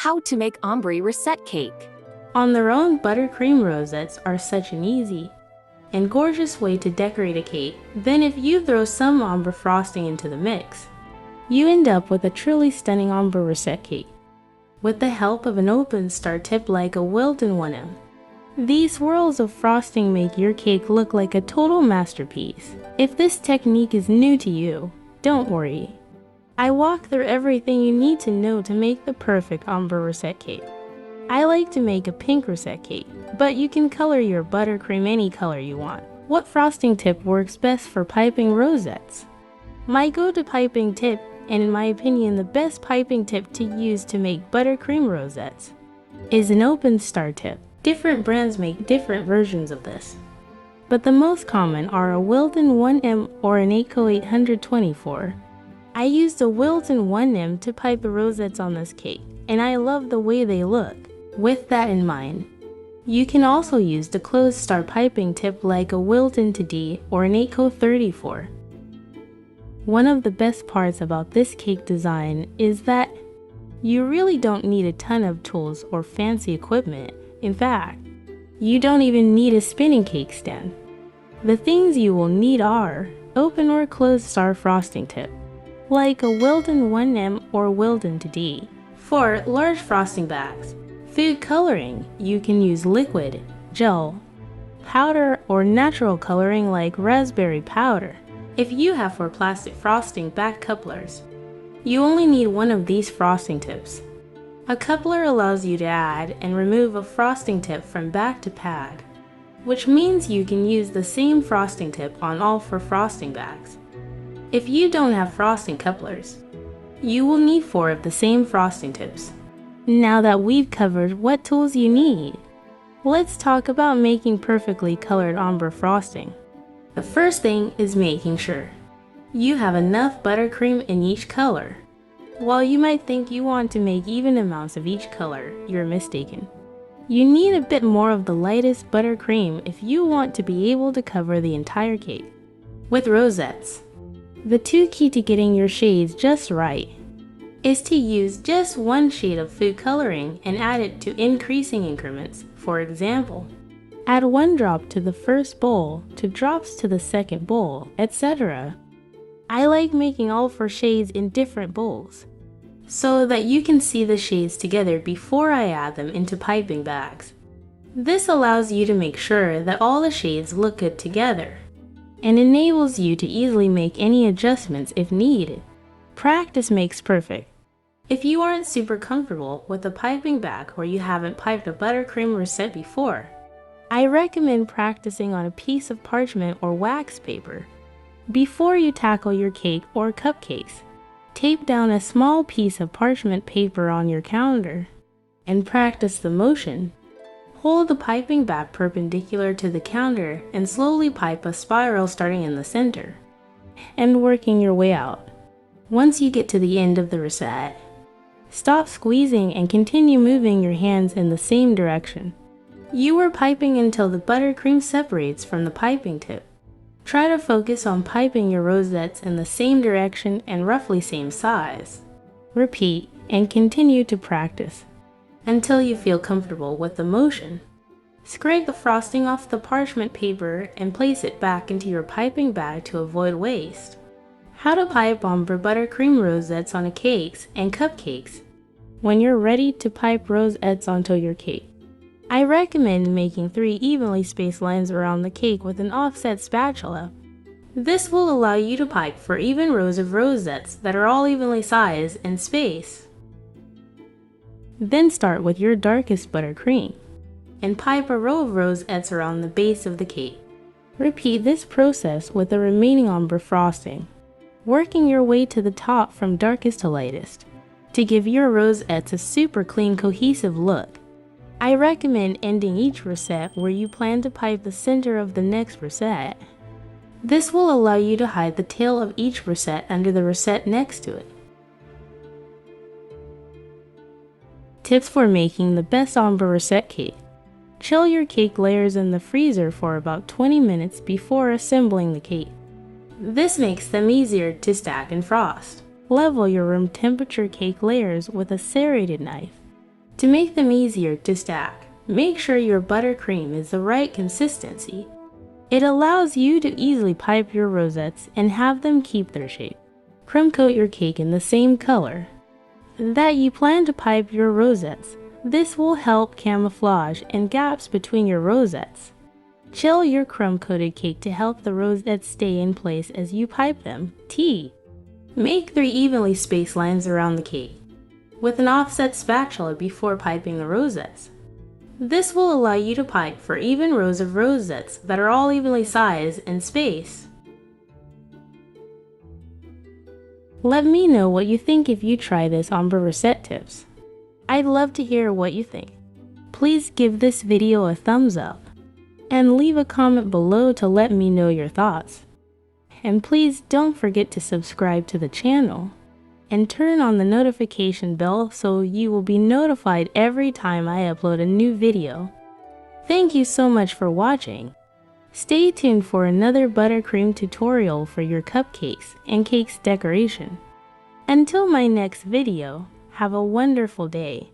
How to make ombre rosette cake. On their own, buttercream rosettes are such an easy and gorgeous way to decorate a cake. Then if you throw some ombre frosting into the mix, you end up with a truly stunning ombre rosette cake. With the help of an open star tip like a Wilton 1M, these swirls of frosting make your cake look like a total masterpiece. If this technique is new to you, don't worry. I walk through everything you need to know to make the perfect ombre rosette cake. I like to make a pink rosette cake, but you can color your buttercream any color you want. What frosting tip works best for piping rosettes? My go-to piping tip, and in my opinion the best piping tip to use to make buttercream rosettes, is an open star tip. Different brands make different versions of this, but the most common are a Wilton 1M or an ACO 824. I used a Wilton 1M to pipe the rosettes on this cake, and I love the way they look. With that in mind, you can also use the closed star piping tip like a Wilton 2D or an ACO 34. One of the best parts about this cake design is that you really don't need a ton of tools or fancy equipment. In fact, you don't even need a spinning cake stand. The things you will need are open or closed star frosting tip, like a Wilton 1M or Wilton 2D. For large frosting bags, food coloring, you can use liquid, gel, powder, or natural coloring like raspberry powder. If you have for plastic frosting back couplers, you only need one of these frosting tips. A coupler allows you to add and remove a frosting tip from back to pad, which means you can use the same frosting tip on all 4 frosting bags. If you don't have frosting couplers, you will need 4 of the same frosting tips. Now that we've covered what tools you need, let's talk about making perfectly colored ombre frosting. The first thing is making sure you have enough buttercream in each color. While you might think you want to make even amounts of each color, you're mistaken. You need a bit more of the lightest buttercream if you want to be able to cover the entire cake. With rosettes, the key to getting your shades just right is to use just one shade of food coloring and add it to increasing increments. For example, add 1 drop to the first bowl, 2 drops to the second bowl, etc. I like making all 4 shades in different bowls, so that you can see the shades together before I add them into piping bags. This allows you to make sure that all the shades look good together, and enables you to easily make any adjustments if needed. Practice makes perfect. If you aren't super comfortable with a piping bag or you haven't piped a buttercream rosette before, I recommend practicing on a piece of parchment or wax paper. Before you tackle your cake or cupcakes, tape down a small piece of parchment paper on your counter and practice the motion. Hold the piping bag perpendicular to the counter and slowly pipe a spiral starting in the center and working your way out. Once you get to the end of the rosette, stop squeezing and continue moving your hands in the same direction. You are piping until the buttercream separates from the piping tip. Try to focus on piping your rosettes in the same direction and roughly same size. Repeat and continue to practice until you feel comfortable with the motion. Scrape the frosting off the parchment paper and place it back into your piping bag to avoid waste. How to pipe ombre buttercream rosettes on cakes and cupcakes. When you're ready to pipe rosettes onto your cake, I recommend making 3 evenly spaced lines around the cake with an offset spatula. This will allow you to pipe for even rows of rosettes that are all evenly sized and spaced. Then start with your darkest buttercream and pipe a row of rosettes around the base of the cake. Repeat this process with the remaining ombre frosting, working your way to the top from darkest to lightest to give your rosettes a super clean, cohesive look. I recommend ending each rosette where you plan to pipe the center of the next rosette. This will allow you to hide the tail of each rosette under the rosette next to it. Tips for making the best ombre rosette cake. Chill your cake layers in the freezer for about 20 minutes before assembling the cake. This makes them easier to stack and frost. Level your room temperature cake layers with a serrated knife. To make them easier to stack, make sure your buttercream is the right consistency. It allows you to easily pipe your rosettes and have them keep their shape. Crumb coat your cake in the same color that you plan to pipe your rosettes. This will help camouflage and gaps between your rosettes. Chill your crumb-coated cake to help the rosettes stay in place as you pipe them. T. Make 3 evenly spaced lines around the cake with an offset spatula before piping the rosettes. This will allow you to pipe for even rows of rosettes that are all evenly sized and spaced. Let me know what you think if you try this ombre Rosette tips. I'd love to hear what you think. Please give this video a thumbs up and leave a comment below to let me know your thoughts. And please don't forget to subscribe to the channel and turn on the notification bell so you will be notified every time I upload a new video. Thank you so much for watching. Stay tuned for another buttercream tutorial for your cupcakes and cakes decoration. Until my next video, have a wonderful day.